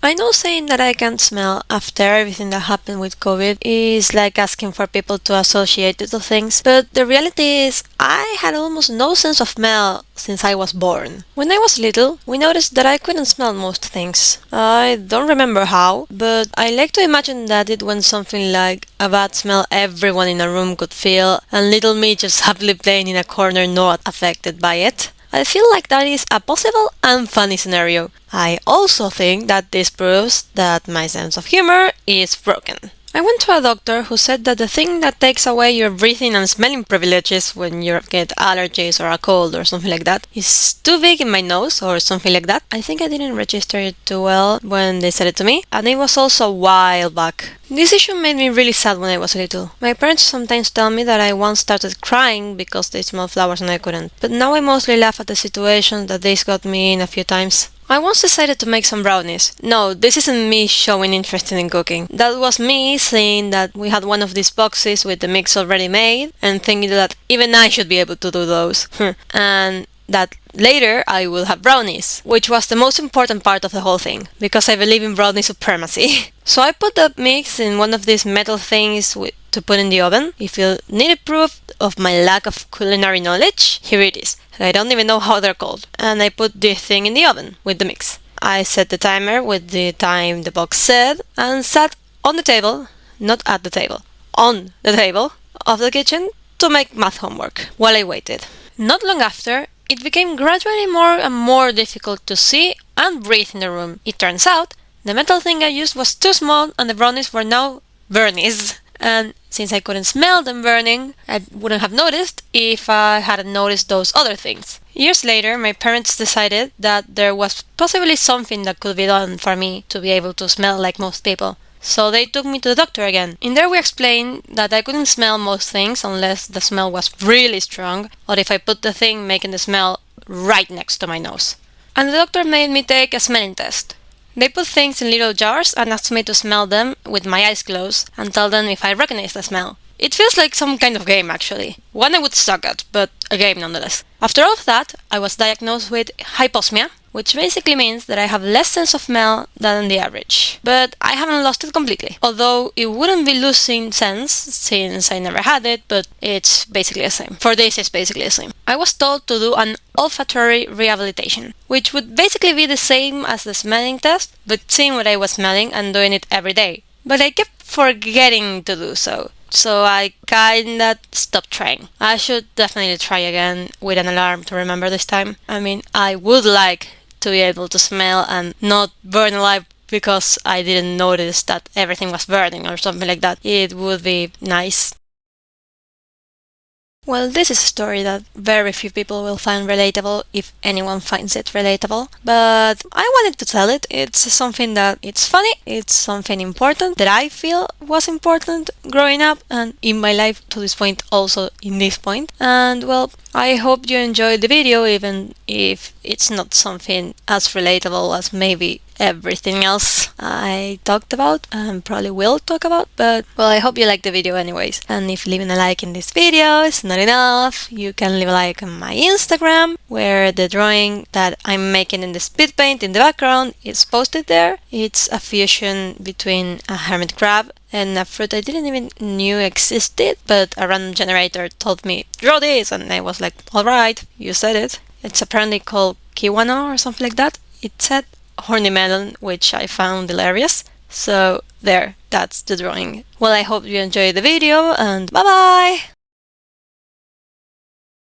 I know saying that I can't smell after everything that happened with COVID is like asking for people to associate it to things, but the reality is I had almost no sense of smell since I was born. When I was little, we noticed that I couldn't smell most things. I don't remember how, but I like to imagine that it went something like a bad smell everyone in a room could feel, and little me just happily playing in a corner not affected by it. I feel like that is a possible and funny scenario. I also think that this proves that my sense of humor is broken. I went to a doctor who said that the thing that takes away your breathing and smelling privileges when you get allergies or a cold or something like that is too big in my nose or something like that. I think I didn't register it too well when they said it to me, and it was also a while back. This issue made me really sad when I was little. My parents sometimes tell me that I once started crying because they smelled flowers and I couldn't, but now I mostly laugh at the situation that this got me in a few times. I once decided to make some brownies. No, this isn't me showing interest in cooking. That was me seeing that we had one of these boxes with the mix already made and thinking that even I should be able to do those. And that later I will have brownies, which was the most important part of the whole thing, because I believe in brownie supremacy. So I put the mix in one of these metal things to put in the oven. If you need proof of my lack of culinary knowledge, here it is. I don't even know how they're called. And I put this thing in the oven with the mix. I set the timer with the time the box said and sat on the table, not at the table, on the table of the kitchen to make math homework while I waited. Not long after, it became gradually more and more difficult to see and breathe in the room. It turns out the metal thing I used was too small and the brownies were now burnies. And since I couldn't smell them burning, I wouldn't have noticed if I hadn't noticed those other things. Years later, my parents decided that there was possibly something that could be done for me to be able to smell like most people. So they took me to the doctor again. In there we explained that I couldn't smell most things unless the smell was really strong, or if I put the thing making the smell right next to my nose. And the doctor made me take a smelling test. They put things in little jars and asked me to smell them with my eyes closed and tell them if I recognize the smell. It feels like some kind of game actually. One I would suck at, but a game nonetheless. After all of that, I was diagnosed with hyposmia, which basically means that I have less sense of smell than the average. But I haven't lost it completely. Although it wouldn't be losing sense since I never had it, but it's basically the same. For this, it's basically the same. I was told to do an olfactory rehabilitation, which would basically be the same as the smelling test, but seeing what I was smelling and doing it every day. But I kept forgetting to do so. So I kinda stopped trying. I should definitely try again with an alarm to remember this time. I mean, I would like to be able to smell and not burn alive because I didn't notice that everything was burning or something like that. It would be nice. Well, this is a story that very few people will find relatable, if anyone finds it relatable. But I wanted to tell it. It's something that it's funny, it's something important that I feel was important growing up and in my life to this point, also in this point. And well, I hope you enjoyed the video, even if it's not something as relatable as maybe everything else I talked about and probably will talk about, but well, I hope you liked the video anyways. And if leaving a like in this video is not enough, you can leave a like on my Instagram, where the drawing that I'm making in the speed paint in the background is posted there. It's a fusion between a hermit crab and a fruit I didn't even knew existed, but a random generator told me, draw this, and I was like, alright, you said it. It's apparently called kiwano or something like that. It said horny melon, which I found hilarious. So there, that's the drawing. Well, I hope you enjoyed the video, and bye bye!